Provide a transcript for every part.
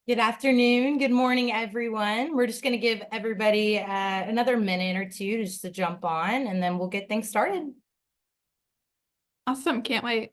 Good afternoon. Good morning, everyone. We're just going to give everybody another minute or two just to jump on, and then we'll get things started. Awesome. Can't wait.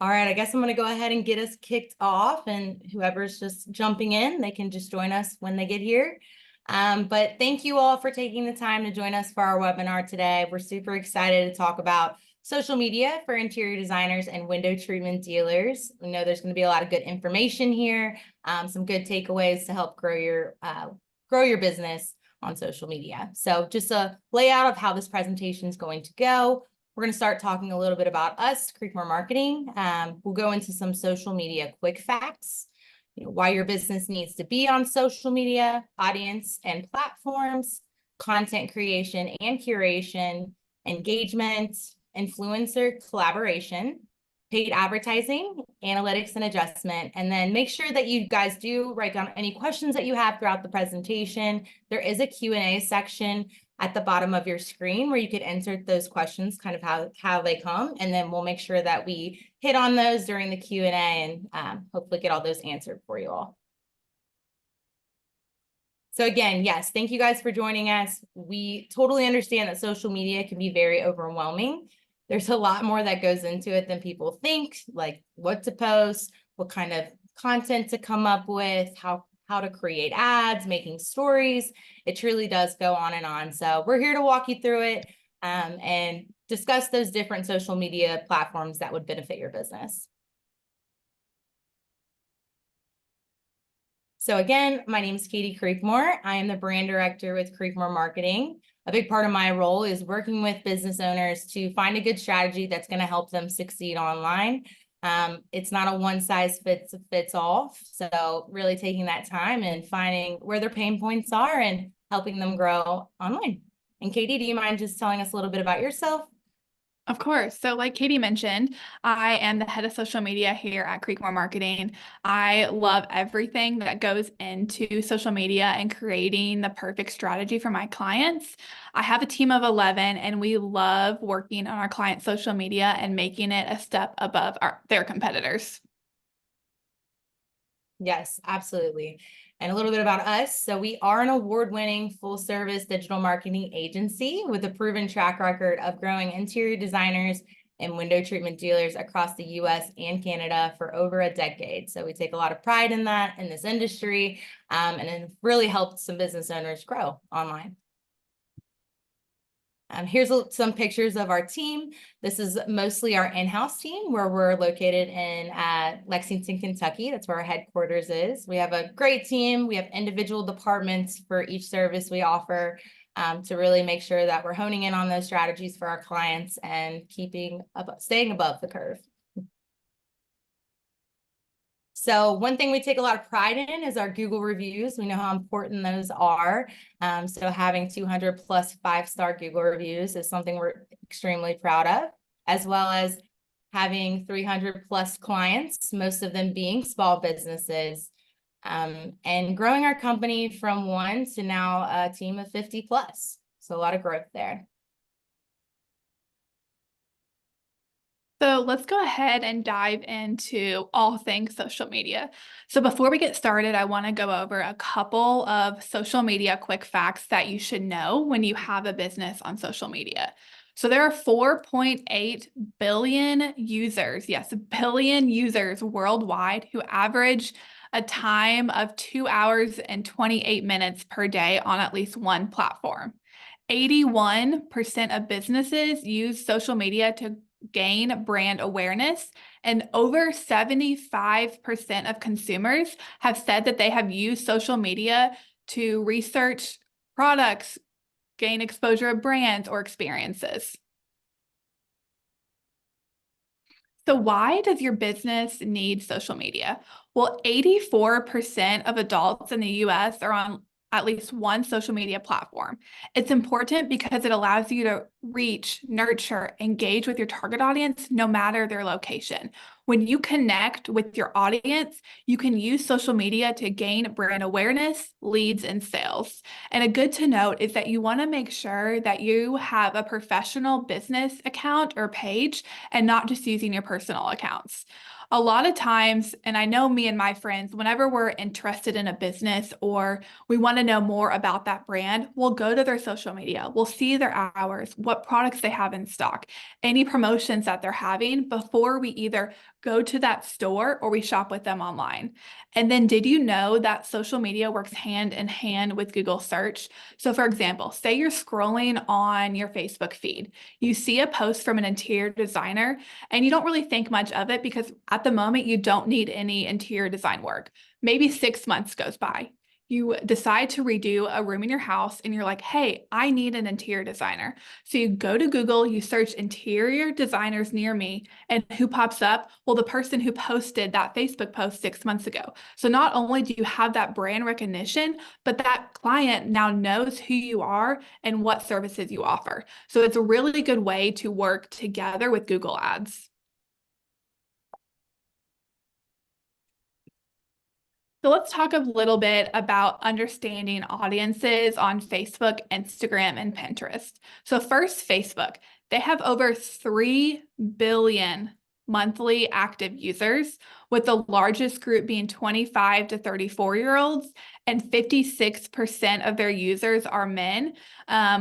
All right, I guess I'm going to go ahead and get us kicked off, and whoever's just jumping in, they can just join us when they get here. But thank you all for taking the time to join us for our webinar today. We're super excited to talk about social media for interior designers and window treatment dealers. We know there's going to be a lot of good information here, some good takeaways to help grow your business on social media. So just a layout of how this presentation is going to go. We're going to start talking a little bit about us, Creekmore Marketing. We'll go into some social media quick facts, why your business needs to be on social media, audience and platforms, content creation and curation, engagement, influencer collaboration, paid advertising, analytics and adjustment, and then make sure that you guys do write down any questions that you have throughout the presentation. There is a Q&A section at the bottom of your screen where you could insert those questions kind of how they come, and then we'll make sure that we hit on those during the Q&A and hopefully get all those answered for you all. So again, yes, thank you guys for joining us. We totally understand that social media can be very overwhelming. There's a lot more that goes into it than people think, like what to post, what kind of content to come up with, how to create ads, making stories. It truly does go on and on. So we're here to walk you through it and discuss those different social media platforms that would benefit your business. So again, my name is Katy Creekmore. I am the brand director with Creekmore Marketing. A big part of my role is working with business owners to find a good strategy that's going to help them succeed online. It's not a one size fits all. So really taking that time and finding where their pain points are and helping them grow online. And Katy, do you mind just telling us a little bit about yourself? Of course. So like Katy mentioned, I am the head of social media here at Creekmore Marketing. I love everything that goes into social media and creating the perfect strategy for my clients. I have a team of 11 and we love working on our clients' social media and making it a step above their competitors. Yes, absolutely. And a little bit about us. So we are an award-winning full-service digital marketing agency with a proven track record of growing interior designers and window treatment dealers across the US and Canada for over a decade. So we take a lot of pride in that, in this industry, and it really helped some business owners grow online. Here's some pictures of our team. This is mostly our in-house team where we're located in Lexington, Kentucky. That's where our headquarters is. We have a great team. We have individual departments for each service we offer to really make sure that we're honing in on those strategies for our clients and staying above the curve. So one thing we take a lot of pride in is our Google reviews. We know how important those are. So having 200 plus 5-star Google reviews is something we're extremely proud of, as well as having 300 plus clients, most of them being small businesses, and growing our company from 1 to now a team of 50 plus. So a lot of growth there. So let's go ahead and dive into all things social media. So before we get started, I want to go over a couple of social media quick facts that you should know when you have a business on social media. So there are 4.8 billion users, yes, billion users worldwide who average a time of 2 hours and 28 minutes per day on at least one platform. 81% of businesses use social media to gain brand awareness, and over 75% of consumers have said that they have used social media to research products, gain exposure of brands or experiences. So why does your business need social media? Well, 84% of adults in the US are on at least one social media platform. It's important because it allows you to reach, nurture, engage with your target audience no matter their location. When you connect with your audience, you can use social media to gain brand awareness, leads, and sales. And a good to note is that you want to make sure that you have a professional business account or page and not just using your personal accounts. A lot of times, and I know me and my friends, whenever we're interested in a business or we want to know more about that brand, we'll go to their social media. We'll see their hours, what products they have in stock, any promotions that they're having before we either go to that store or we shop with them online. And then did you know that social media works hand in hand with Google search? So for example, say you're scrolling on your Facebook feed, you see a post from an interior designer and you don't really think much of it because at the moment you don't need any interior design work. Maybe 6 months goes by. You decide to redo a room in your house and you're like, hey, I need an interior designer. So you go to Google, you search interior designers near me, and who pops up? Well, the person who posted that Facebook post 6 months ago. So not only do you have that brand recognition, but that client now knows who you are and what services you offer. So it's a really good way to work together with Google Ads. So let's talk a little bit about understanding audiences on Facebook, Instagram, and Pinterest. So first, Facebook. They have over 3 billion monthly active users, with the largest group being 25 to 34-year-olds, and 56% of their users are men,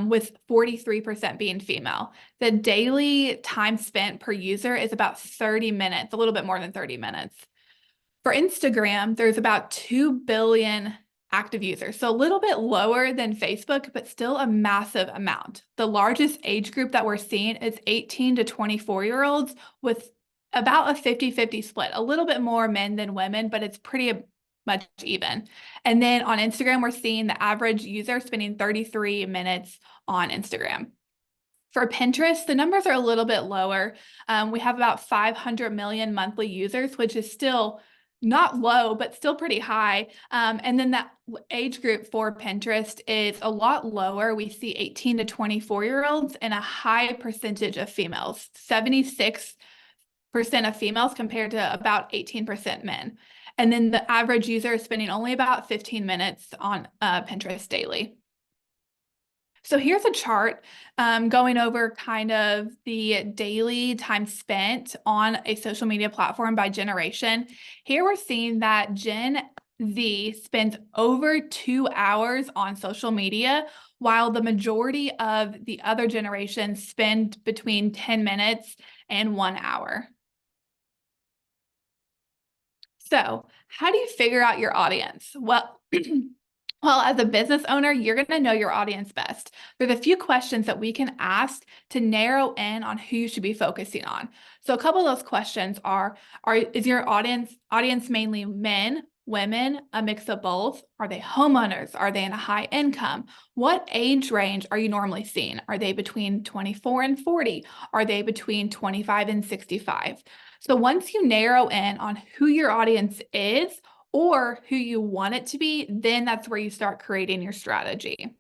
with 43% being female. The daily time spent per user is about 30 minutes, a little bit more than 30 minutes. For Instagram, there's about 2 billion active users, so a little bit lower than Facebook, but still a massive amount. The largest age group that we're seeing is 18 to 24-year-olds, with about a 50-50 split, a little bit more men than women, but it's pretty much even. And then on Instagram, we're seeing the average user spending 33 minutes on Instagram. For Pinterest, the numbers are a little bit lower. We have about 500 million monthly users, which is still not low, but still pretty high. And then that age group for Pinterest is a lot lower. We see 18 to 24-year-olds and a high percentage of females, 76% of females compared to about 18% men. And then the average user is spending only about 15 minutes on Pinterest daily. So here's a chart going over kind of the daily time spent on a social media platform by generation. Here we're seeing that Gen Z spends over 2 hours on social media, while the majority of the other generations spend between 10 minutes and 1 hour. So how do you figure out your audience? Well, well, as a business owner, you're going to know your audience best. There's a few questions that we can ask to narrow in on who you should be focusing on. So a couple of those questions is your audience mainly men, women, a mix of both? Are they homeowners? Are they in a high income? What age range are you normally seeing? Are they between 24 and 40? Are they between 25 and 65? So once you narrow in on who your audience is, or who you want it to be, then that's where you start creating your strategy.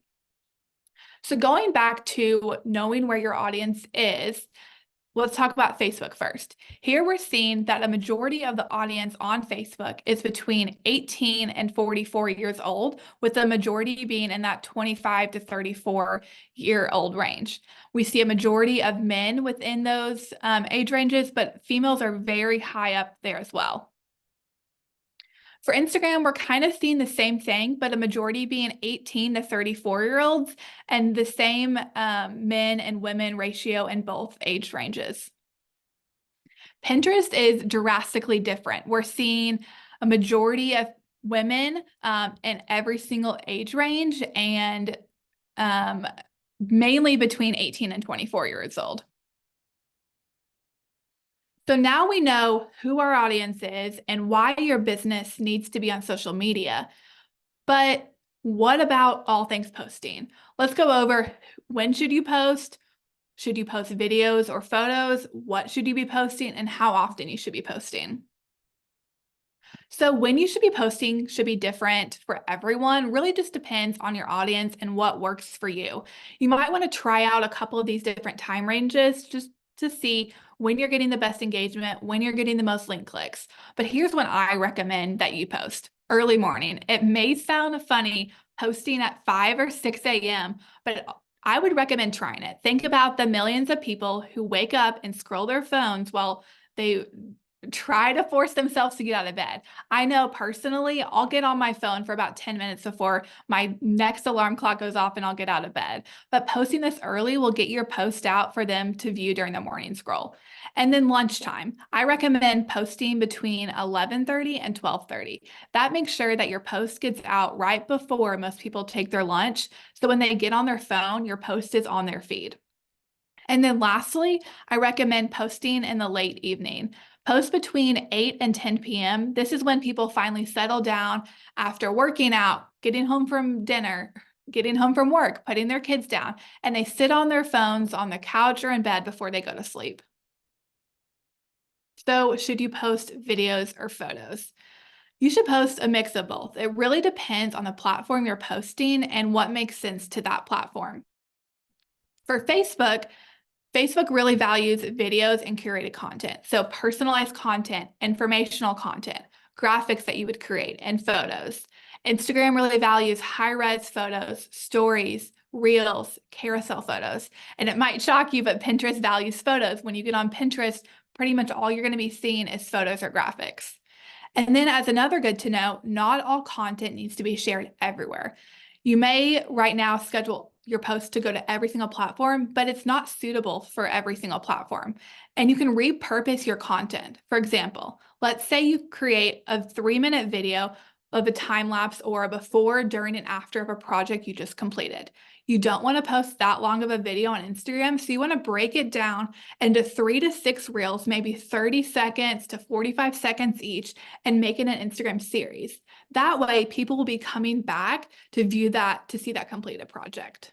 So going back to knowing where your audience is, let's talk about Facebook first. Here we're seeing that a majority of the audience on Facebook is between 18 and 44 years old, with the majority being in that 25 to 34-year-old range. We see a majority of men within those age ranges, but females are very high up there as well. For Instagram, we're kind of seeing the same thing, but a majority being 18 to 34-year-olds and the same men and women ratio in both age ranges. Pinterest is drastically different. We're seeing a majority of women in every single age range and mainly between 18 and 24 years old. So now we know who our audience is and why your business needs to be on social media. But what about all things posting? Let's go over when should you post? Should you post videos or photos? What should you be posting and how often you should be posting? So when you should be posting should be different for everyone. Really just depends on your audience and what works for you. You might want to try out a couple of these different time ranges just to see when you're getting the best engagement, when you're getting the most link clicks. But here's when I recommend that you post: early morning. It may sound funny posting at 5 or 6 a.m., but I would recommend trying it. Think about the millions of people who wake up and scroll their phones while they try to force themselves to get out of bed. I know personally, I'll get on my phone for about 10 minutes before my next alarm clock goes off and I'll get out of bed. But posting this early will get your post out for them to view during the morning scroll. And then lunchtime, I recommend posting between 11:30 and 12:30. That makes sure that your post gets out right before most people take their lunch. So when they get on their phone, your post is on their feed. And then lastly, I recommend posting in the late evening. Post between 8 and 10 p.m. This is when people finally settle down after working out, getting home from dinner, getting home from work, putting their kids down, and they sit on their phones on the couch or in bed before they go to sleep. So should you post videos or photos? You should post a mix of both. It really depends on the platform you're posting and what makes sense to that platform. For Facebook really values videos and curated content. So personalized content, informational content, graphics that you would create, and photos. Instagram really values high-res photos, stories, reels, carousel photos. And it might shock you, but Pinterest values photos. When you get on Pinterest, pretty much all you're going to be seeing is photos or graphics. And then as another good to know, not all content needs to be shared everywhere. You may right now schedule your post to go to every single platform, but it's not suitable for every single platform. And you can repurpose your content. For example, let's say you create a 3-minute video of a time lapse or a before, during, and after of a project you just completed. You don't want to post that long of a video on Instagram, so you want to break it down into 3 to 6 reels, maybe 30 seconds to 45 seconds each, and make it an Instagram series. That way, people will be coming back to view that, to see that completed project.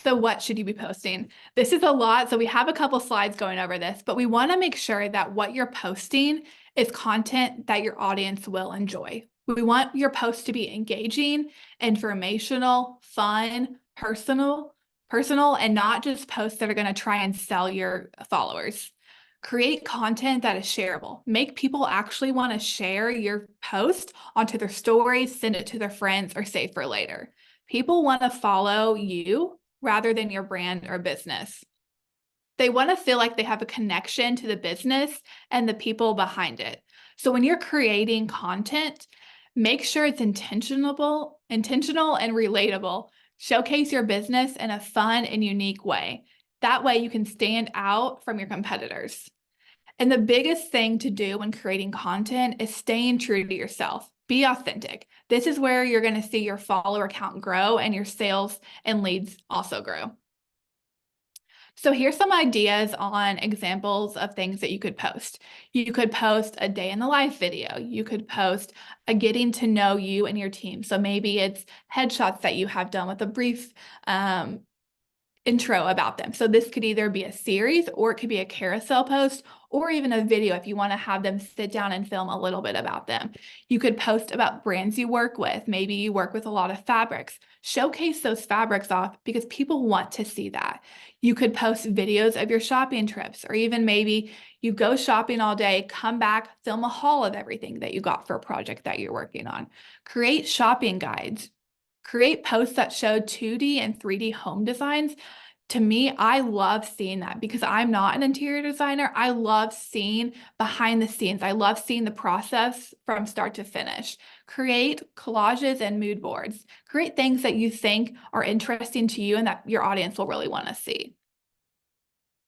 So what should you be posting? This is a lot, so we have a couple slides going over this, but we want to make sure that what you're posting is content that your audience will enjoy. We want your posts to be engaging, informational, fun, personal, and not just posts that are going to try and sell your followers. Create content that is shareable. Make people actually want to share your post onto their stories, send it to their friends, or save for later. People want to follow you rather than your brand or business. They want to feel like they have a connection to the business and the people behind it. So when you're creating content, make sure it's intentional and relatable. Showcase your business in a fun and unique way. That way you can stand out from your competitors. And the biggest thing to do when creating content is staying true to yourself. Be authentic. This is where you're going to see your follower count grow and your sales and leads also grow. So here's some ideas on examples of things that you could post. You could post a day in the life video. You could post a getting to know you and your team. So maybe it's headshots that you have done with a brief intro about them. So this could either be a series or it could be a carousel post or even a video if you want to have them sit down and film a little bit about them. You could post about brands you work with. Maybe you work with a lot of fabrics. Showcase those fabrics off because people want to see that. You could post videos of your shopping trips, or even maybe you go shopping all day, come back, film a haul of everything that you got for a project that you're working on. Create shopping guides. Create posts that show 2D and 3D home designs. To me, I love seeing that because I'm not an interior designer. I love seeing behind the scenes. I love seeing the process from start to finish. Create collages and mood boards. Create things that you think are interesting to you and that your audience will really want to see.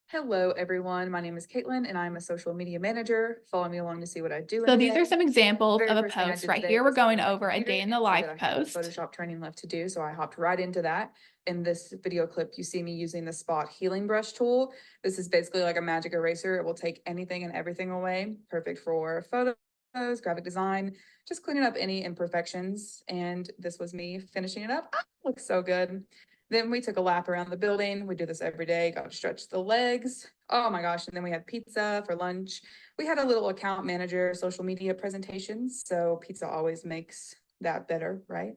Hello, everyone. My name is Caitlin, and I'm a social media manager. Follow me along to see what I do. So these are some examples of a First thing I post. did Right today here, we're was hop going on my over a computer day in the and see life that I had post. Photoshop training left to do, so I hopped right into that. In this video clip, you see me using the Spot Healing Brush tool. This is basically like a magic eraser. It will take anything and everything away. Perfect for photos, graphic design, just cleaning up any imperfections. And this was me finishing it up. Ah, looks so good. Then we took a lap around the building. We do this every day, got to stretch the legs. Oh my gosh. And then we had pizza for lunch. We had a little account manager social media presentations. So pizza always makes that better, right?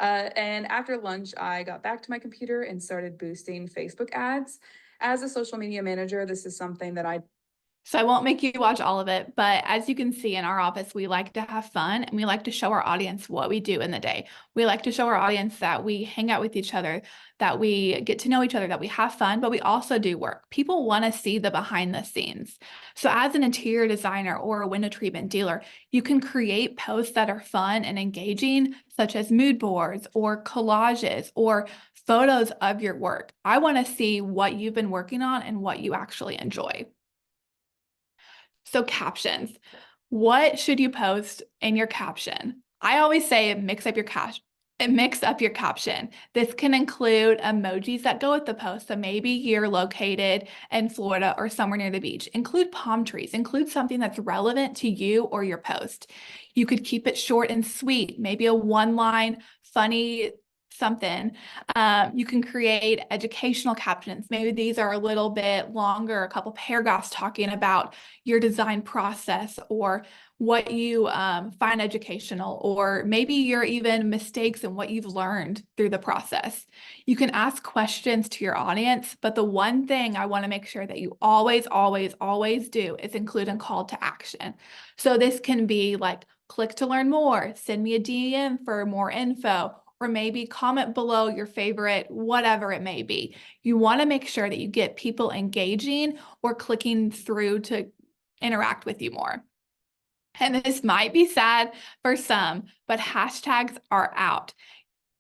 And after lunch, I got back to my computer and started boosting Facebook ads. As a social media manager, this is something that I So I won't make you watch all of it, but as you can see in our office, we like to have fun and we like to show our audience what we do in the day. We like to show our audience that we hang out with each other, that we get to know each other, that we have fun, but we also do work. People want to see the behind the scenes. So as an interior designer or a window treatment dealer, you can create posts that are fun and engaging, such as mood boards or collages or photos of your work. I want to see what you've been working on and what you actually enjoy. So captions, what should you post in your caption? I always say mix up your caption. This can include emojis that go with the post. So maybe you're located in Florida or somewhere near the beach. Include palm trees. Include something that's relevant to you or your post. You could keep it short and sweet. Maybe a one-line funny something. You can create educational captions. Maybe these are a little bit longer, a couple paragraphs talking about your design process or what you find educational, or maybe your even mistakes and what you've learned through the process. You can ask questions to your audience, but the one thing I want to make sure that you always, always, always do is include a call to action. So this can be like, click to learn more, send me a DM for more info, or maybe comment below your favorite, whatever it may be. You want to make sure that you get people engaging or clicking through to interact with you more. And this might be sad for some, but hashtags are out.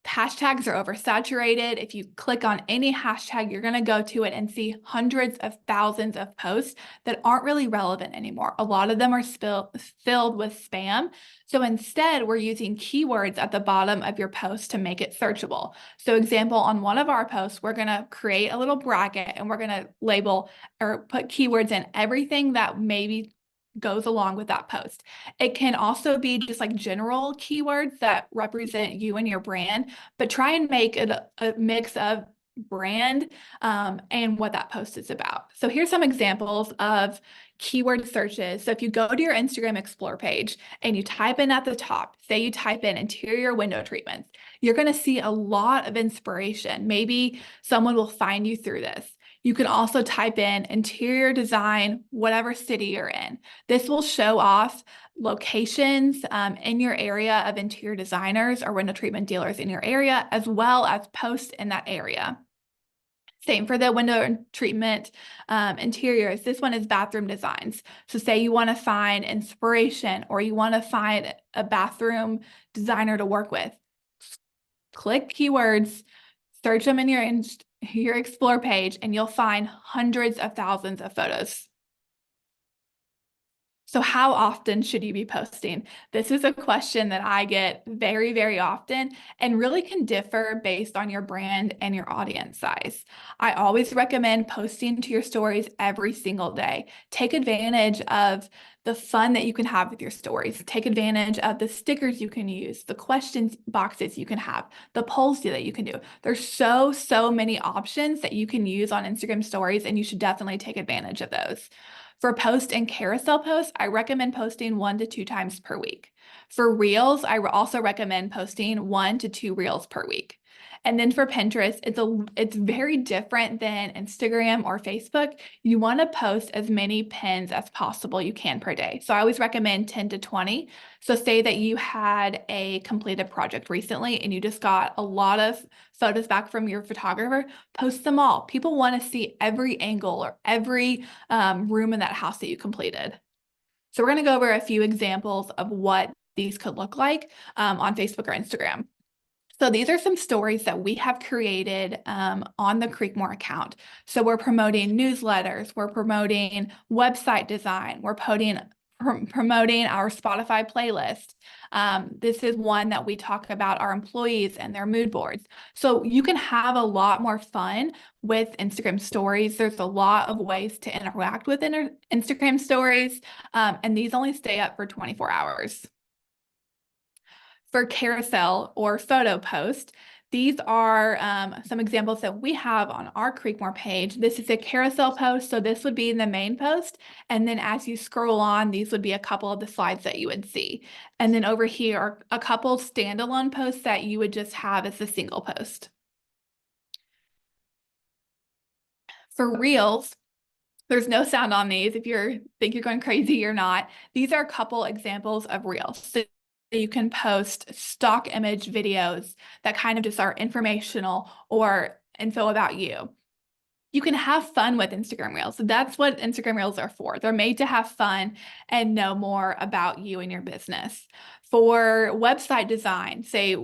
Hashtags are oversaturated. If you click on any hashtag, you're going to go to it and see hundreds of thousands of posts that aren't really relevant anymore. A lot of them are filled with spam. So instead, we're using keywords at the bottom of your post to make it searchable. So example, on one of our posts, we're going to create a little bracket and we're going to label or put keywords in everything that maybe goes along with that post. It can also be just like general keywords that represent you and your brand, but try and make it a mix of brand and what that post is about. So here's some examples of keyword searches. So if you go to your Instagram Explore page and you type in at the top, say you type in interior window treatments, you're going to see a lot of inspiration. Maybe someone will find you through this. You can also type in interior design, whatever city you're in. This will show off locations in your area of interior designers or window treatment dealers in your area, as well as posts in that area. Same for the window treatment interiors. This one is bathroom designs. So say you want to find inspiration or you want to find a bathroom designer to work with. Click keywords, search them in your Explore page, and you'll find hundreds of thousands of photos. So how often should you be posting? This is a question that I get very, very often and really can differ based on your brand and your audience size. I always recommend posting to your stories every single day. Take advantage of the fun that you can have with your stories. Take advantage of the stickers you can use, the questions boxes you can have, the polls that you can do. There's so many options that you can use on Instagram stories, and you should definitely take advantage of those. For post and carousel posts, I recommend posting 1 to 2 times per week. For reels, I also recommend posting 1 to 2 reels per week. And then for Pinterest, it's very different than Instagram or Facebook. You want to post as many pins as possible you can per day. So I always recommend 10 to 20. So say that you had a completed project recently and you just got a lot of photos back from your photographer, post them all. People want to see every angle or every room in that house that you completed. So we're going to go over a few examples of what these could look like on Facebook or Instagram. So these are some stories that we have created on the Creekmore account. So we're promoting newsletters, we're promoting website design, we're promoting our Spotify playlist. This is one that we talk about our employees and their mood boards. So you can have a lot more fun with Instagram stories. There's a lot of ways to interact with Instagram stories, and these only stay up for 24 hours. For carousel or photo post, these are some examples that we have on our Creekmore page. This is a carousel post, so this would be in the main post. And then as you scroll on, these would be a couple of the slides that you would see. And then over here are a couple standalone posts that you would just have as a single post. For Reels, there's no sound on these if you think you're going crazy or not. These are a couple examples of Reels. So you can post stock image videos that kind of just are informational or info about you. You can have fun with Instagram Reels. That's what Instagram Reels are for. They're made to have fun and know more about you and your business. For website design, say,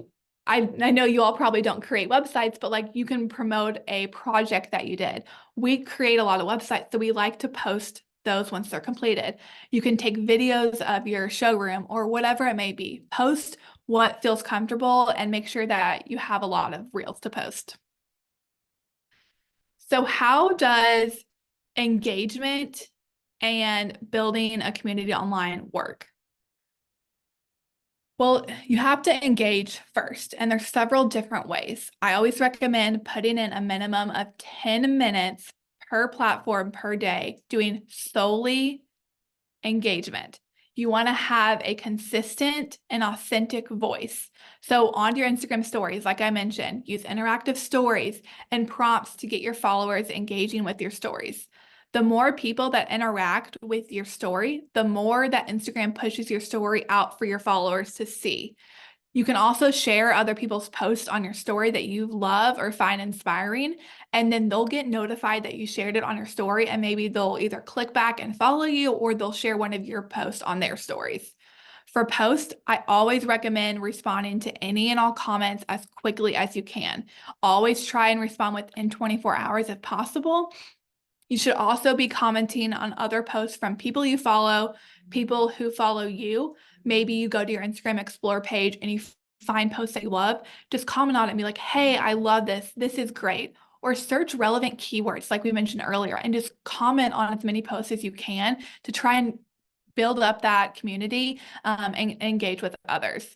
I know you all probably don't create websites, but like you can promote a project that you did. We create a lot of websites, so we like to post those once they're completed. You can take videos of your showroom or whatever it may be. Post what feels comfortable and make sure that you have a lot of reels to post. So how does engagement and building a community online work? Well, you have to engage first, and there's several different ways. I always recommend putting in a minimum of 10 minutes per platform per day, doing solely engagement. You want to have a consistent and authentic voice. So on your Instagram stories, like I mentioned, use interactive stories and prompts to get your followers engaging with your stories. The more people that interact with your story, the more that Instagram pushes your story out for your followers to see. You can also share other people's posts on your story that you love or find inspiring, and then they'll get notified that you shared it on your story, and maybe they'll either click back and follow you or they'll share one of your posts on their stories. For posts, I always recommend responding to any and all comments as quickly as you can. Always try and respond within 24 hours if possible. You should also be commenting on other posts from people you follow, people who follow you. Maybe you go to your Instagram Explore page and you find posts that you love. Just comment on it and be like, hey, I love this. This is great. Or search relevant keywords like we mentioned earlier and just comment on as many posts as you can to try and build up that community and engage with others.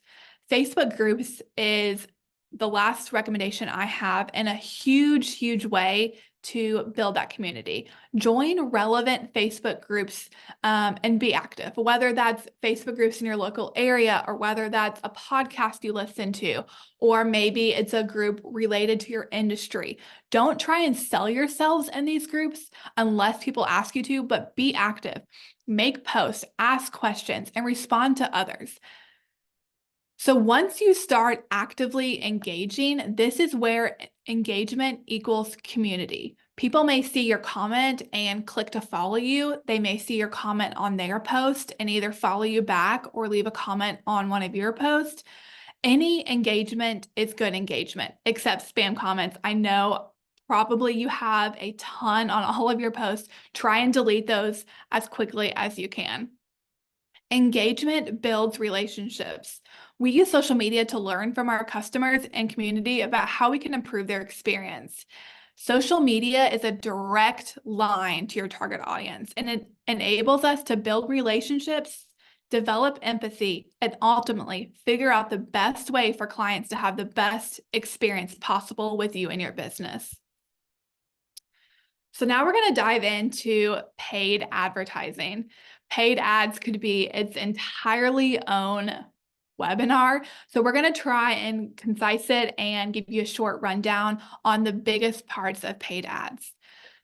Facebook groups is the last recommendation I have in a huge, huge way to build that community. Join relevant Facebook groups and be active, whether that's Facebook groups in your local area or whether that's a podcast you listen to, or maybe it's a group related to your industry. Don't try and sell yourselves in these groups unless people ask you to, but be active. Make posts, ask questions, and respond to others. So once you start actively engaging, this is where engagement equals community. People may see your comment and click to follow you. They may see your comment on their post and either follow you back or leave a comment on one of your posts. Any engagement is good engagement, except spam comments. I know probably you have a ton on all of your posts. Try and delete those as quickly as you can. Engagement builds relationships. We use social media to learn from our customers and community about how we can improve their experience. Social media is a direct line to your target audience, and it enables us to build relationships, develop empathy, and ultimately figure out the best way for clients to have the best experience possible with you and your business. So now we're going to dive into paid advertising. Paid ads could be its entirely own webinar. So we're going to try and concise it and give you a short rundown on the biggest parts of paid ads.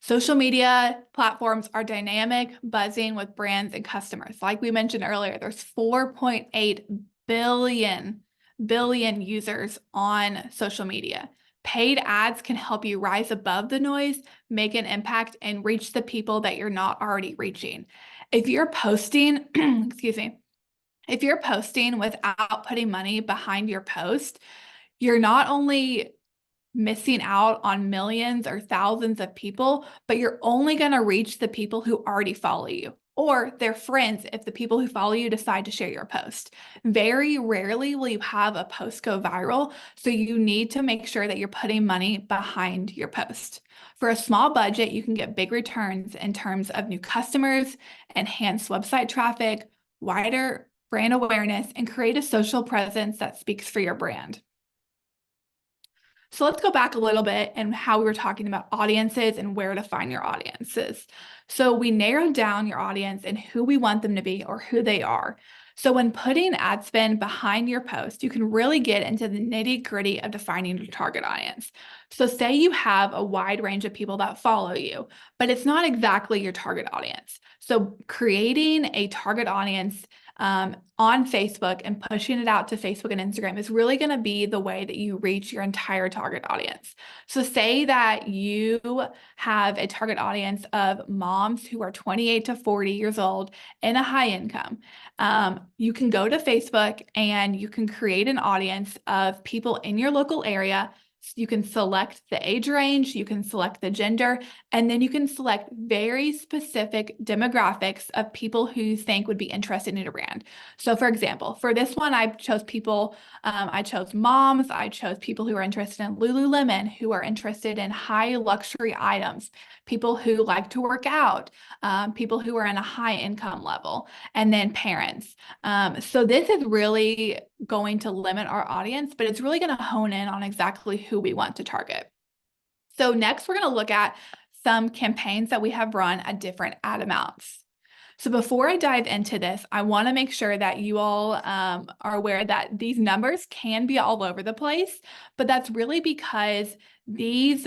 Social media platforms are dynamic, buzzing with brands and customers. Like we mentioned earlier, there's 4.8 billion users on social media. Paid ads can help you rise above the noise, make an impact, and reach the people that you're not already reaching. If you're posting, excuse me, if you're posting without putting money behind your post, you're not only missing out on millions or thousands of people, but you're only going to reach the people who already follow you or their friends if the people who follow you decide to share your post. Very rarely will you have a post go viral, so you need to make sure that you're putting money behind your post. For a small budget, you can get big returns in terms of new customers, enhanced website traffic, wider brand awareness, and create a social presence that speaks for your brand. So let's go back a little bit and how we were talking about audiences and where to find your audiences. So we narrowed down your audience and who we want them to be or who they are. So when putting ad spend behind your post, you can really get into the nitty-gritty of defining your target audience. So say you have a wide range of people that follow you, but it's not exactly your target audience. So creating a target audience on Facebook and pushing it out to Facebook and Instagram is really going to be the way that you reach your entire target audience. So say that you have a target audience of moms who are 28 to 40 years old and a high income. You can go to Facebook and you can create an audience of people in your local area. You can select the age range, you can select the gender, and then you can select very specific demographics of people who you think would be interested in your brand. So for example, for this one, I chose people, I chose moms, I chose people who are interested in Lululemon, who are interested in high luxury items, people who like to work out, people who are in a high income level, and then parents. So this is really going to limit our audience, but it's really going to hone in on exactly who we want to target. So next, we're going to look at some campaigns that we have run at different ad amounts. So before I dive into this, I want to make sure that you all are aware that these numbers can be all over the place, but that's really because these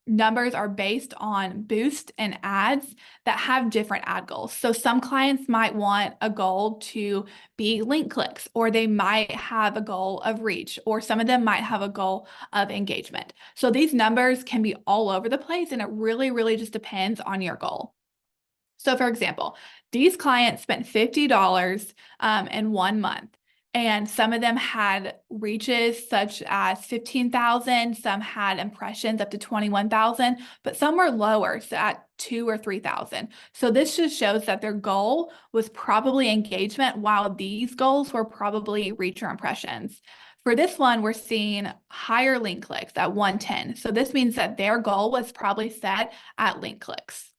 numbers are based on boost and ads that have different ad goals. So some clients might want a goal to be link clicks, or they might have a goal of reach, or some of them might have a goal of engagement. So these numbers can be all over the place, and it really just depends on your goal. So for example, these clients spent $50 in 1 month. And some of them had reaches such as 15,000, some had impressions up to 21,000, but some were lower, so at 2,000 or 3,000. So this just shows that their goal was probably engagement, while these goals were probably reach or impressions. For this one, we're seeing higher link clicks at 110. So this means that their goal was probably set at link clicks.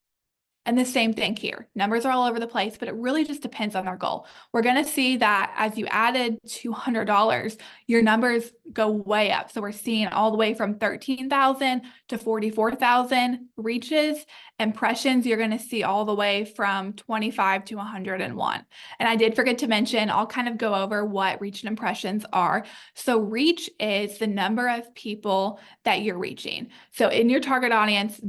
And the same thing here. Numbers are all over the place, but it really just depends on our goal. We're going to see that as you added $200, your numbers go way up. So we're seeing all the way from 13,000 to 44,000 reaches. Impressions, you're going to see all the way from 25 to 101. And I did forget to mention, I'll kind of go over what reach and impressions are. So reach is the number of people that you're reaching. So in your target audience,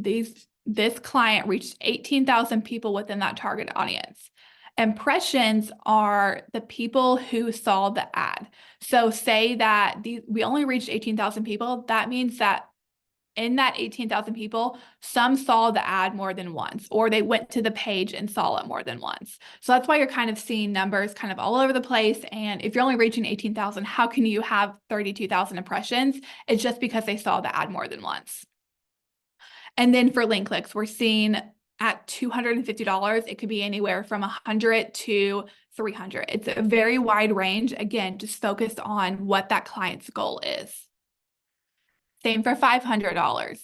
this client reached 18,000 people within that target audience. Impressions are the people who saw the ad. So say that we only reached 18,000 people. That means that in that 18,000 people, some saw the ad more than once, or they went to the page and saw it more than once. So that's why you're kind of seeing numbers kind of all over the place. And if you're only reaching 18,000, how can you have 32,000 impressions? It's just because they saw the ad more than once. And then for link clicks, we're seeing at $250, it could be anywhere from 100 to 300. It's a very wide range. Again, just focused on what that client's goal is. Same for $500.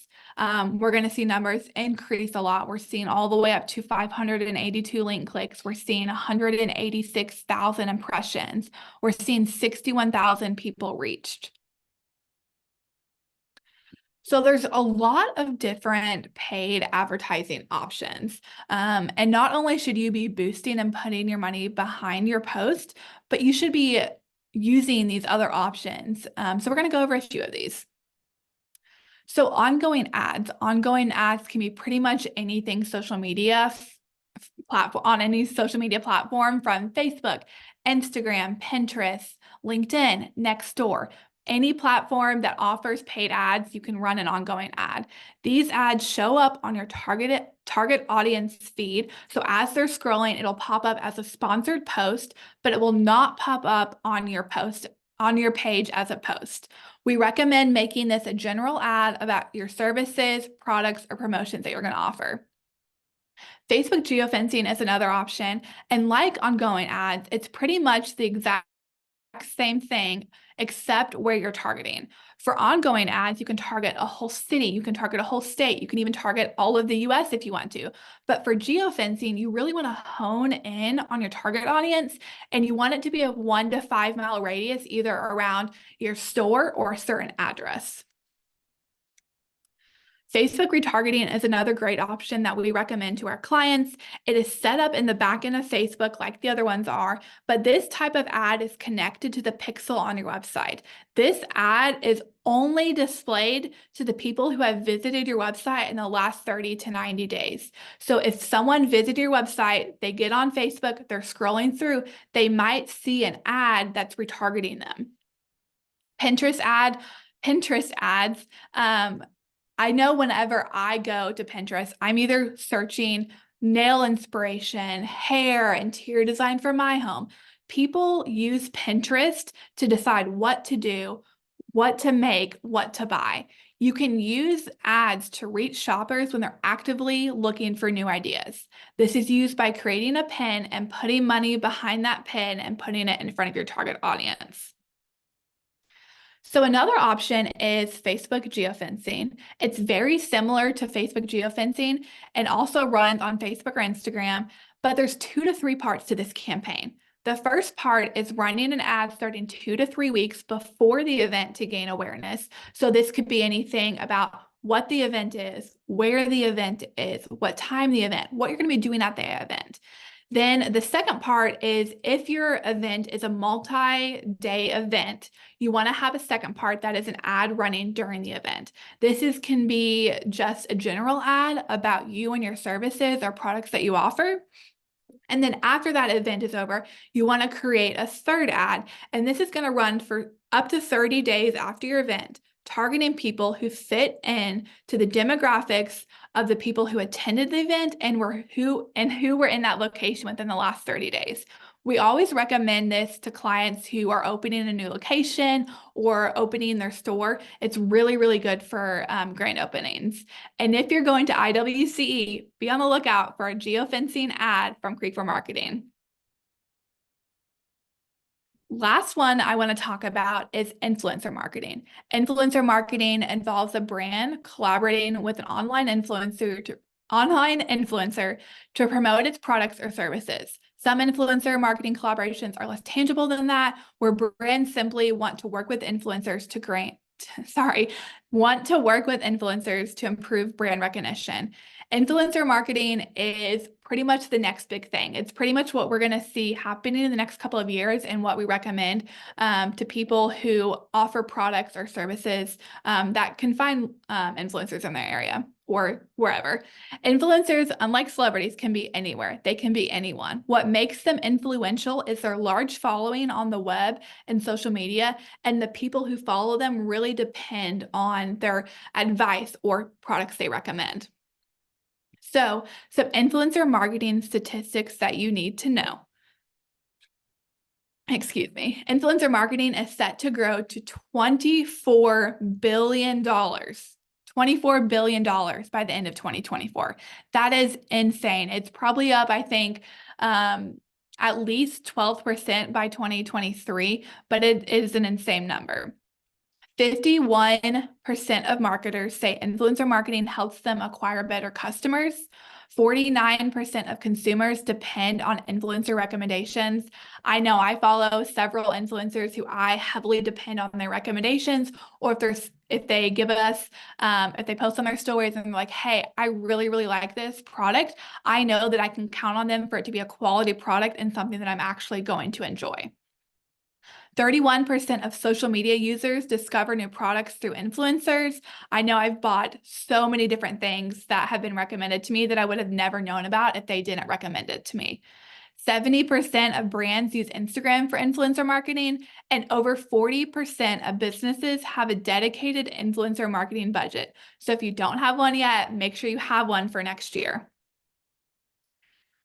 We're going to see numbers increase a lot. We're seeing all the way up to 582 link clicks. We're seeing 186,000 impressions. We're seeing 61,000 people reached. So there's a lot of different paid advertising options. And not only should you be boosting and putting your money behind your post, but you should be using these other options. So we're going to go over a few of these. So ongoing ads can be pretty much anything social media platform, on any social media platform, from Facebook, Instagram, Pinterest, LinkedIn, Nextdoor. Any platform that offers paid ads, you can run an ongoing ad. These ads show up on your target audience feed. So as they're scrolling, it'll pop up as a sponsored post, but it will not pop up on your page as a post. We recommend making this a general ad about your services, products, or promotions that you're going to offer. Facebook geofencing is another option. And like ongoing ads, it's pretty much the exact same thing, except where you're targeting. For ongoing ads, you can target a whole city, you can target a whole state, you can even target all of the US if you want to. But for geofencing, you really want to hone in on your target audience, and you want it to be a 1 to 5 mile radius, either around your store or a certain address. Facebook retargeting is another great option that we recommend to our clients. It is set up in the back end of Facebook like the other ones are, but this type of ad is connected to the pixel on your website. This ad is only displayed to the people who have visited your website in the last 30 to 90 days. So if someone visited your website, they get on Facebook, they're scrolling through, they might see an ad that's retargeting them. Pinterest ads, I know whenever I go to Pinterest, I'm either searching nail inspiration, hair, interior design for my home. People use Pinterest to decide what to do, what to make, what to buy. You can use ads to reach shoppers when they're actively looking for new ideas. This is used by creating a pin and putting money behind that pin and putting it in front of your target audience. So another option is Facebook geofencing. It's very similar to Facebook geofencing and also runs on Facebook or Instagram, but there's 2 to 3 parts to this campaign. The first part is running an ad starting 2 to 3 weeks before the event to gain awareness. So this could be anything about what the event is, where the event is, what time the event, what you're going to be doing at the event. Then the second part is, if your event is a multi-day event, you want to have a second part that is an ad running during the event. This can be just a general ad about you and your services or products that you offer. And then after that event is over, you want to create a third ad. And this is going to run for up to 30 days after your event, targeting people who fit in to the demographics of the people who attended the event and who were in that location within the last 30 days. We always recommend this to clients who are opening a new location or opening their store. It's really, really good for grand openings. And if you're going to IWCE, be on the lookout for a geofencing ad from Creekmore Marketing. Last one I want to talk about is influencer marketing. Influencer marketing involves a brand collaborating with an online influencer to promote its products or services. Some influencer marketing collaborations are less tangible than that, where brands simply want to work with influencers to improve brand recognition. Influencer marketing is pretty much the next big thing. It's pretty much what we're going to see happening in the next couple of years, and what we recommend to people who offer products or services that can find influencers in their area or wherever. Influencers, unlike celebrities, can be anywhere. They can be anyone. What makes them influential is their large following on the web and social media, and the people who follow them really depend on their advice or products they recommend. So, some influencer marketing statistics that you need to know. Influencer marketing is set to grow to $24 billion. $24 billion by the end of 2024. That is insane. It's probably up, I think, at least 12% by 2023, but it is an insane number. 51% of marketers say influencer marketing helps them acquire better customers. 49% of consumers depend on influencer recommendations. I know I follow several influencers who I heavily depend on their recommendations, or if they post on their stories and they're like, hey, I really, really like this product, I know that I can count on them for it to be a quality product and something that I'm actually going to enjoy. 31% of social media users discover new products through influencers. I know I've bought so many different things that have been recommended to me that I would have never known about if they didn't recommend it to me. 70% of brands use Instagram for influencer marketing, and over 40% of businesses have a dedicated influencer marketing budget. So if you don't have one yet, make sure you have one for next year.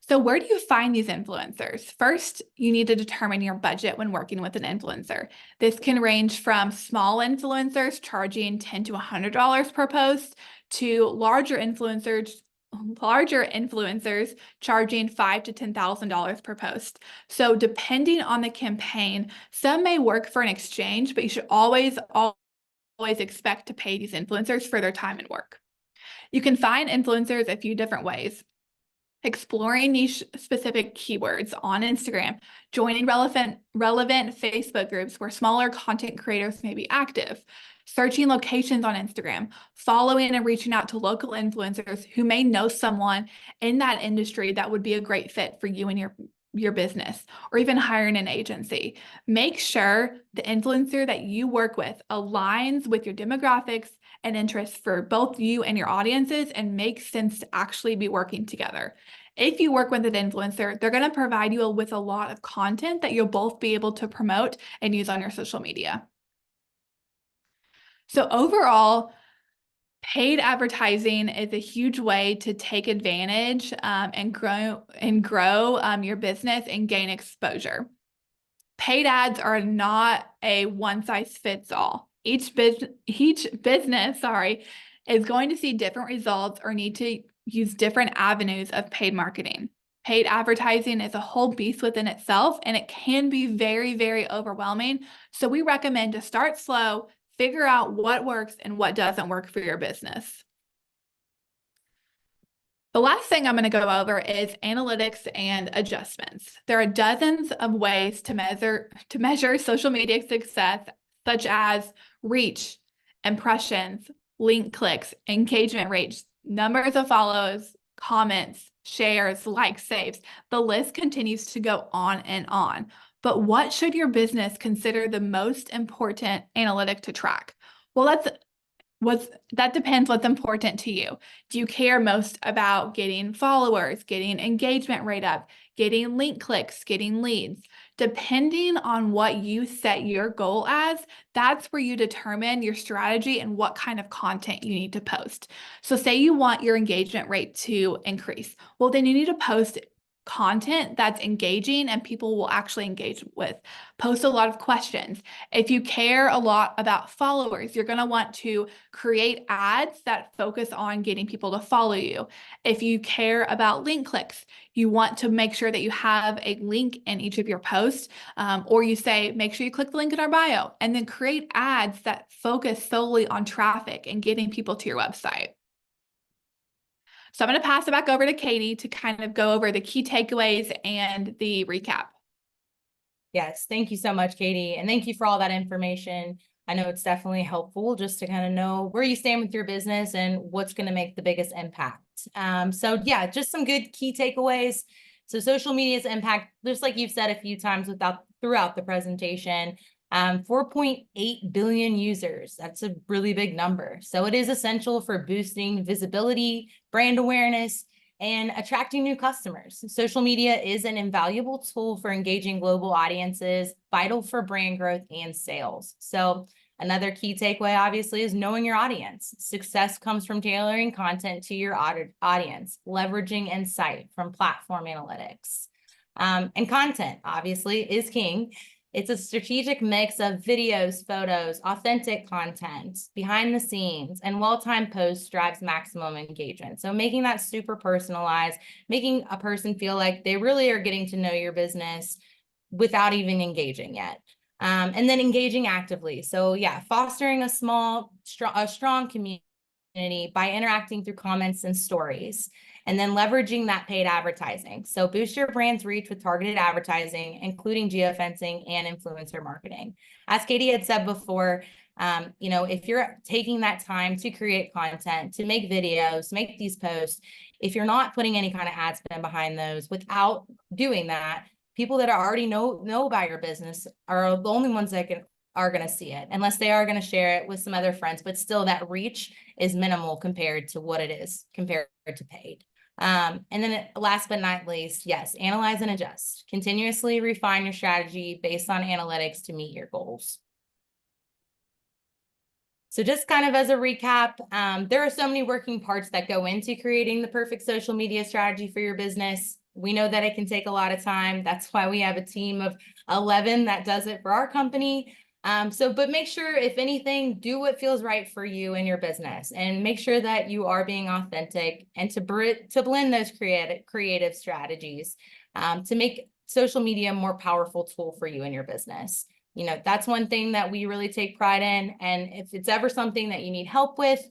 So where do you find these influencers? First, you need to determine your budget when working with an influencer. This can range from small influencers charging $10 to $100 per post to larger influencers charging $5,000 to $10,000 per post. So depending on the campaign, some may work for an exchange, but you should always expect to pay these influencers for their time and work. You can find influencers a few different ways. Exploring niche specific keywords on Instagram, joining relevant Facebook groups where smaller content creators may be active, searching locations on Instagram, following and reaching out to local influencers who may know someone in that industry that would be a great fit for you and your business, or even hiring an agency. Make sure the influencer that you work with aligns with your demographics and interests for both you and your audiences and makes sense to actually be working together. If you work with an influencer, they're going to provide you with a lot of content that you'll both be able to promote and use on your social media. So overall, paid advertising is a huge way to take advantage and grow your business and gain exposure. Paid ads are not a one-size-fits-all. Each business, is going to see different results or need to use different avenues of paid marketing. Paid advertising is a whole beast within itself, and it can be very, very overwhelming. So we recommend to start slow, figure out what works and what doesn't work for your business. The last thing I'm going to go over is analytics and adjustments. There are dozens of ways to measure social media success, such as reach, impressions, link clicks, engagement rates, numbers of follows, comments, shares, likes, saves. The list continues to go on and on. But what should your business consider the most important analytic to track? Well, that depends what's important to you. Do you care most about getting followers, getting engagement rate up, getting link clicks, getting leads? Depending on what you set your goal as, that's where you determine your strategy and what kind of content you need to post. So say you want your engagement rate to increase. Well, then you need to post content that's engaging and people will actually engage with. Post a lot of questions. If you care a lot about followers, you're going to want to create ads that focus on getting people to follow you. If you care about link clicks, you want to make sure that you have a link in each of your posts, or you say, make sure you click the link in our bio, and then create ads that focus solely on traffic and getting people to your website. So I'm going to pass it back over to Katy to kind of go over the key takeaways and the recap. Yes, thank you so much, Katy. And thank you for all that information. I know it's definitely helpful just to kind of know where you stand with your business and what's going to make the biggest impact. So yeah, just some good key takeaways. So social media's impact, just like you've said a few times throughout the presentation, 4.8 billion users. That's a really big number. So it is essential for boosting visibility, brand awareness, and attracting new customers. Social media is an invaluable tool for engaging global audiences, vital for brand growth and sales. So another key takeaway, obviously, is knowing your audience. Success comes from tailoring content to your audience, leveraging insight from platform analytics. And content, obviously, is king. It's a strategic mix of videos, photos, authentic content, behind the scenes, and well-timed posts drives maximum engagement. So making that super personalized, making a person feel like they really are getting to know your business without even engaging yet. And then engaging actively. So yeah, fostering a strong community by interacting through comments and stories, and then leveraging that paid advertising. So boost your brand's reach with targeted advertising, including geofencing and influencer marketing. As Katy had said before, if you're taking that time to create content, to make videos, make these posts, if you're not putting any kind of ad spend behind those, without doing that, people that already know about your business are the only ones that are going to see it, unless they are going to share it with some other friends, but still that reach is minimal compared to what it is compared to paid. And then last but not least, yes, analyze and adjust. Continuously refine your strategy based on analytics to meet your goals. So just kind of as a recap, there are so many working parts that go into creating the perfect social media strategy for your business. We know that it can take a lot of time. That's why we have a team of 11 that does it for our company. But make sure, if anything, do what feels right for you and your business, and make sure that you are being authentic, and to blend those creative strategies to make social media a more powerful tool for you and your business. You know, that's one thing that we really take pride in. And if it's ever something that you need help with,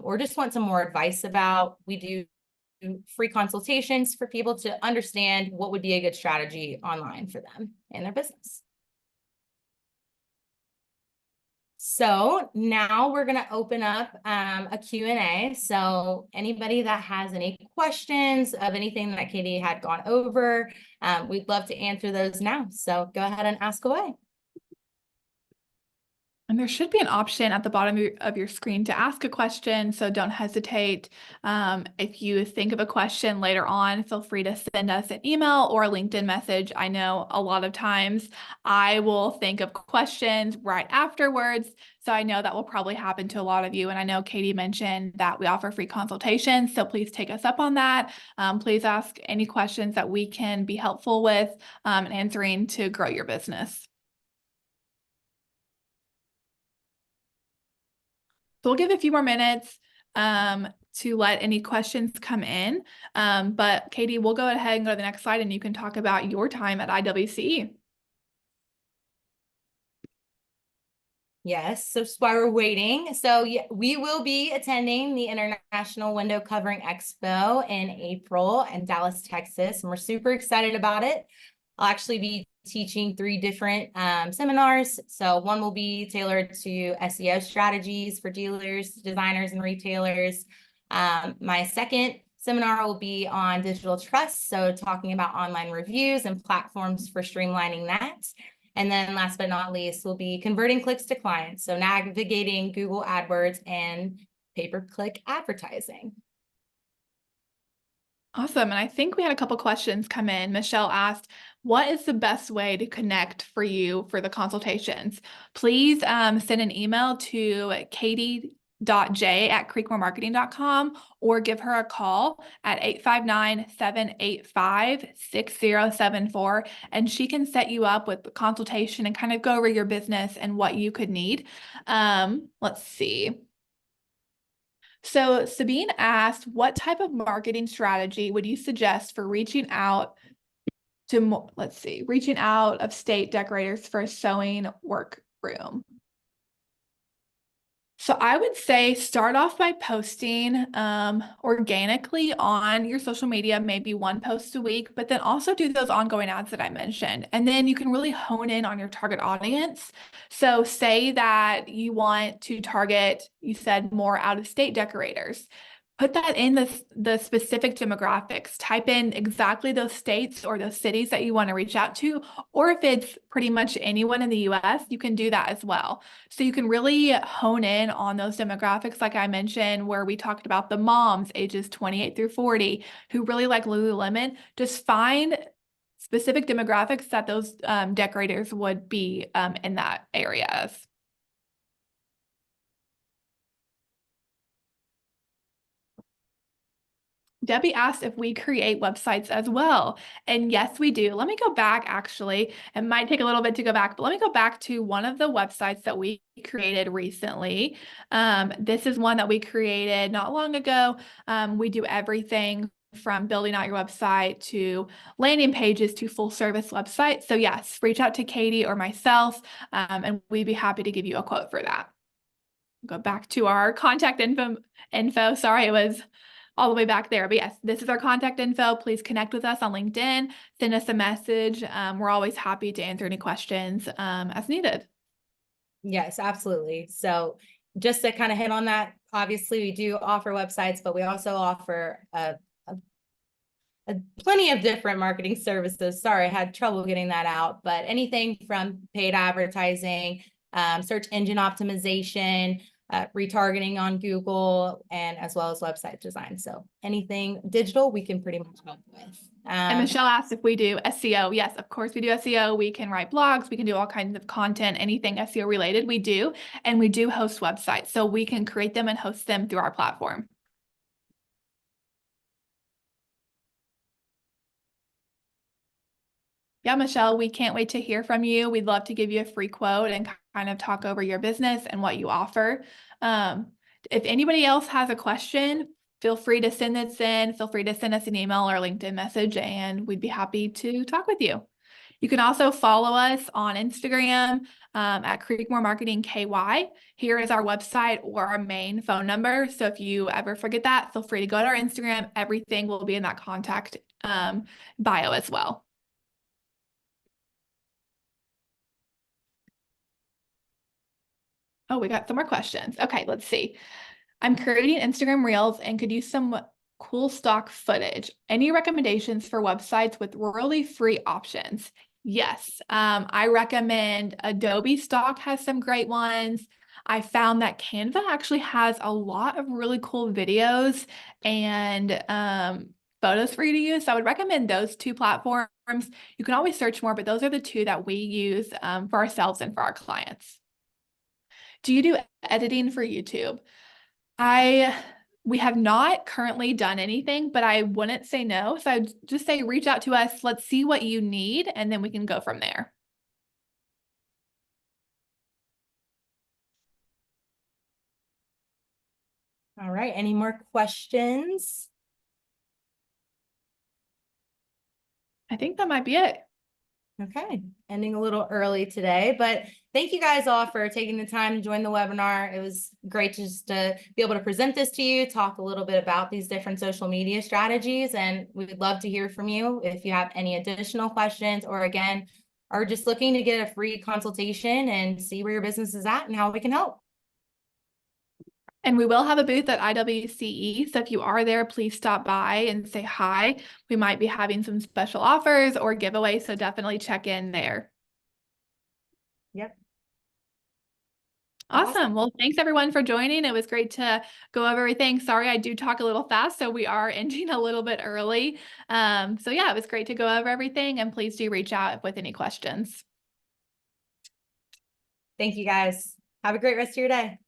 or just want some more advice about, we do free consultations for people to understand what would be a good strategy online for them and their business. So now we're going to open up a Q&A. So anybody that has any questions of anything that Katy had gone over, we'd love to answer those now. So go ahead and ask away. And there should be an option at the bottom of your screen to ask a question, so don't hesitate. If you think of a question later on, feel free to send us an email or a LinkedIn message. I know a lot of times I will think of questions right afterwards, so I know that will probably happen to a lot of you. And I know Katy mentioned that we offer free consultations, so please take us up on that. Please ask any questions that we can be helpful with answering to grow your business. So we'll give a few more minutes to let any questions come in. But Katy, we'll go ahead and go to the next slide, and you can talk about your time at IWCE. Yes, so just while we're waiting, so yeah, we will be attending the International Window Covering Expo in April in Dallas, Texas, and we're super excited about it. I'll actually be teaching 3 different seminars. So one will be tailored to SEO strategies for dealers, designers, and retailers. My second seminar will be on digital trust, so talking about online reviews and platforms for streamlining that. And then last but not least will be converting clicks to clients, so navigating Google AdWords and pay-per-click advertising. Awesome. And I think we had a couple questions come in. Michelle asked, what is the best way to connect for you for the consultations? Please send an email to katy.j@creekmoremarketing.com or give her a call at 859-785-6074, and she can set you up with the consultation and kind of go over your business and what you could need. Let's see. So Sabine asked, what type of marketing strategy would you suggest for reaching out to, reaching out of state decorators for a sewing workroom? So I would say start off by posting organically on your social media, maybe 1 post a week, but then also do those ongoing ads that I mentioned. And then you can really hone in on your target audience. So say that you want to target, you said, more out-of-state decorators. Put that in the specific demographics. Type in exactly those states or those cities that you want to reach out to, or if it's pretty much anyone in the US, you can do that as well. So you can really hone in on those demographics, like I mentioned, where we talked about the moms ages 28 through 40 who really like Lululemon. Just find specific demographics that those decorators would be in that areas. Debbie asked if we create websites as well. And yes, we do. Let me go back, actually. It might take a little bit to go back, but let me go back to one of the websites that we created recently. This is one that we created not long ago. We do everything from building out your website to landing pages to full service website. So yes, reach out to Katy or myself, and we'd be happy to give you a quote for that. Go back to our contact info. Sorry, it was all the way back there. But yes, this is our contact info. Please connect with us on LinkedIn. Send us a message. We're always happy to answer any questions as needed. Yes, absolutely. So just to kind of hit on that, obviously we do offer websites, but we also offer plenty of different marketing services. Sorry, I had trouble getting that out, but anything from paid advertising, search engine optimization, retargeting on Google, and as well as website design. So anything digital, we can pretty much help with. And Michelle asked if we do SEO. Yes, of course we do SEO. We can write blogs. We can do all kinds of content, anything SEO related we do. And we do host websites. So we can create them and host them through our platform. Yeah, Michelle, we can't wait to hear from you. We'd love to give you a free quote and kind of talk over your business and what you offer. If anybody else has a question, feel free to send this in. Feel free to send us an email or LinkedIn message, and we'd be happy to talk with you. You can also follow us on Instagram at Creekmore Marketing KY. Here is our website or our main phone number. So if you ever forget that, feel free to go to our Instagram. Everything will be in that contact bio as well. Oh, we got some more questions. Okay, let's see. I'm creating Instagram Reels and could use some cool stock footage. Any recommendations for websites with really free options? Yes, I recommend Adobe Stock has some great ones. I found that Canva actually has a lot of really cool videos and photos for you to use. So I would recommend those two platforms. You can always search more, but those are the two that we use for ourselves and for our clients. Do you do editing for YouTube? We have not currently done anything, but I wouldn't say no. So I'd just say reach out to us. Let's see what you need, and then we can go from there. All right, any more questions? I think that might be it. Okay, ending a little early today, but thank you guys all for taking the time to join the webinar. It was great just to be able to present this to you, talk a little bit about these different social media strategies, and we would love to hear from you if you have any additional questions or again, are just looking to get a free consultation and see where your business is at and how we can help. And we will have a booth at IWCE. So if you are there, please stop by and say hi. We might be having some special offers or giveaways. So definitely check in there. Yep. Awesome. Well, thanks everyone for joining. It was great to go over everything. Sorry, I do talk a little fast, so we are ending a little bit early. So yeah, it was great to go over everything, and please do reach out with any questions. Thank you guys. Have a great rest of your day.